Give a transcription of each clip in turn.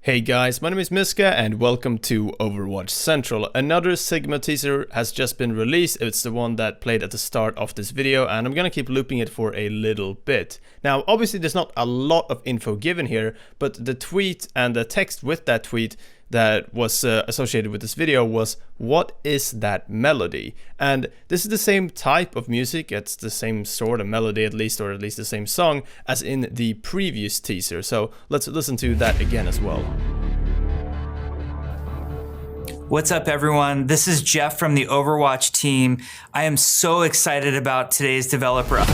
Hey guys, my name is Miska and welcome to Overwatch Central. Another Sigma teaser has just been released. It's the one that played at the start of this video and I'm gonna keep looping it for a little bit. Now obviously there's not a lot of info given here, but the tweet and the text with that tweet that was associated with this video was, "What is that melody?" And this is the same type of music, it's the same sort of melody at least, or at least the same song as in the previous teaser. So let's listen to that again as well. What's up everyone, this is Jeff from the Overwatch team. I am so excited about today's developer.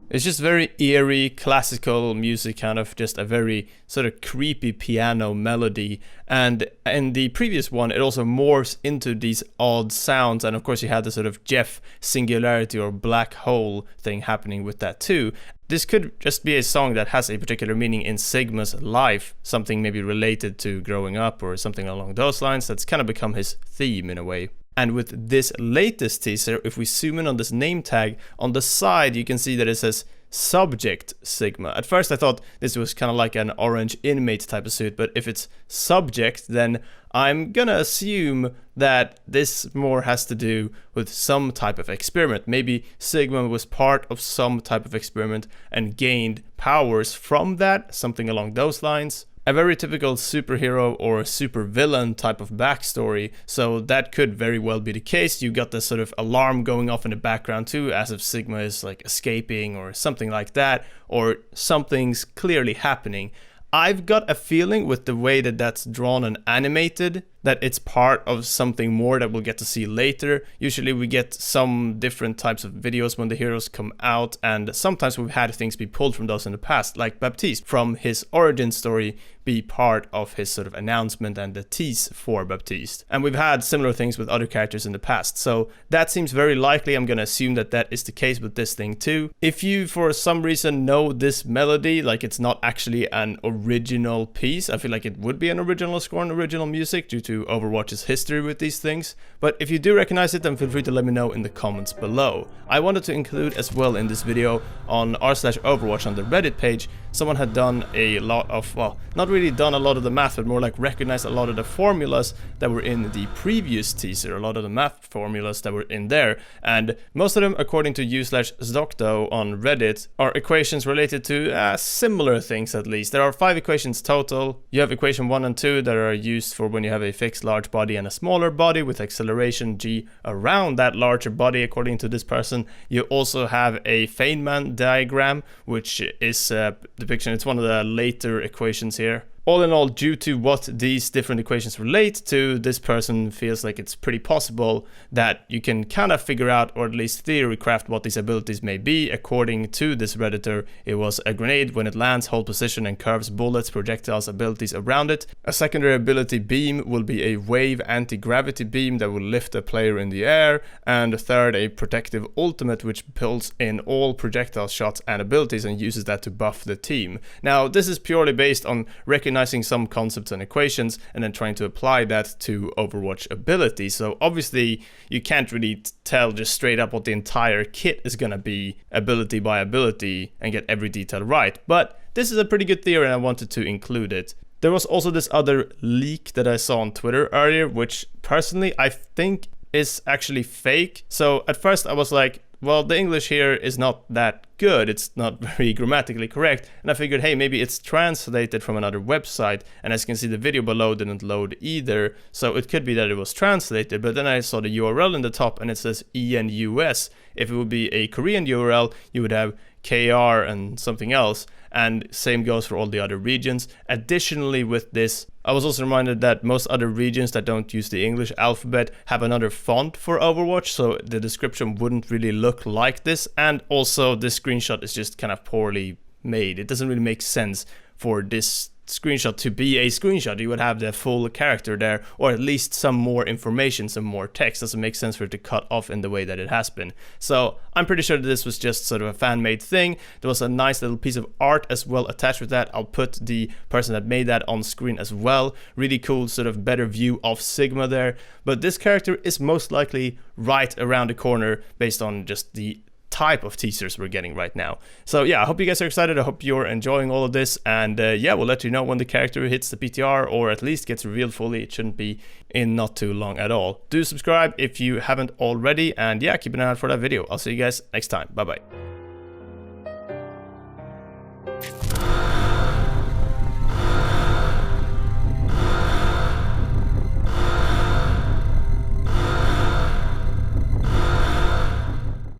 It's just very eerie, classical music, kind of just a very sort of creepy piano melody. And in the previous one, it also morphs into these odd sounds. And of course, you had the sort of Jeff singularity or black hole thing happening with that too. This could just be a song that has a particular meaning in Sigma's life, something maybe related to growing up or something along those lines. That's kind of become his theme in a way. And with this latest teaser, if we zoom in on this name tag, on the side you can see that it says Subject Sigma. At first I thought this was kind of like an orange inmate type of suit, but if it's subject, then I'm gonna assume that this more has to do with some type of experiment. Maybe Sigma was part of some type of experiment and gained powers from that, something along those lines. A very typical superhero or supervillain type of backstory, so that could very well be the case. You got this sort of alarm going off in the background too, as if Sigma is like escaping or something like that, or something's clearly happening. I've got a feeling with the way that that's drawn and animated that it's part of something more that we'll get to see later. Usually we get some different types of videos when the heroes come out, and sometimes we've had things be pulled from those in the past, like Baptiste from his origin story be part of his sort of announcement and the tease for Baptiste. And we've had similar things with other characters in the past, so that seems very likely. I'm gonna assume that that is the case with this thing too. If you for some reason know this melody, like it's not actually an original piece, I feel like it would be an original score and original music due to Overwatch's history with these things, but if you do recognize it, then feel free to let me know in the comments below. I wanted to include as well in this video on r/Overwatch on the Reddit page, someone had done a lot of, well, not really done a lot of the math, but more like recognized a lot of the formulas that were in the previous teaser, a lot of the math formulas that were in there, and most of them, according to u/Zdocto on Reddit, are equations related to similar things at least. There are 5 equations total. You have equation 1 and 2 that are used for when you have a fixed large body and a smaller body with acceleration g around that larger body, according to this person. You also have a Feynman diagram, which is a depiction. It's one of the later equations here. All in all, due to what these different equations relate to, this person feels like it's pretty possible that you can kind of figure out, or at least theory craft, what these abilities may be. According to this Redditor, it was a grenade when it lands, hold position and curves bullets, projectiles, abilities around it. A secondary ability beam will be a wave anti-gravity beam that will lift a player in the air. And a third, a protective ultimate, which pulls in all projectile shots and abilities and uses that to buff the team. Now, this is purely based on recognizing some concepts and equations and then trying to apply that to Overwatch abilities. So obviously you can't really tell just straight up what the entire kit is gonna be ability by ability and get every detail right, but this is a pretty good theory and I wanted to include it. There was also this other leak that I saw on Twitter earlier, which personally I think is actually fake. So at first I was like, well, the English here is not that good, it's not very grammatically correct, and I figured, hey, maybe it's translated from another website, and as you can see, the video below didn't load either, so it could be that it was translated, but then I saw the URL in the top and it says ENUS. If it would be a Korean URL, you would have KR and something else, and same goes for all the other regions. Additionally, with this, I was also reminded that most other regions that don't use the English alphabet have another font for Overwatch, so the description wouldn't really look like this, and also this screenshot is just kind of poorly made. It doesn't really make sense for this screenshot to be a screenshot. You would have the full character there, or at least some more information, some more text. Doesn't make sense for it to cut off in the way that it has been. So I'm pretty sure that this was just sort of a fan-made thing. There was a nice little piece of art as well attached with that. I'll put the person that made that on screen as well. Really cool, sort of better view of Sigma there. But this character is most likely right around the corner based on just the type of teasers we're getting right now. So yeah, I hope you guys are excited. I hope you're enjoying all of this, and yeah, we'll let you know when the character hits the PTR, or at least gets revealed fully. It shouldn't be in not too long at all. Do subscribe if you haven't already, and yeah, keep an eye out for that video. I'll see you guys next time. Bye bye.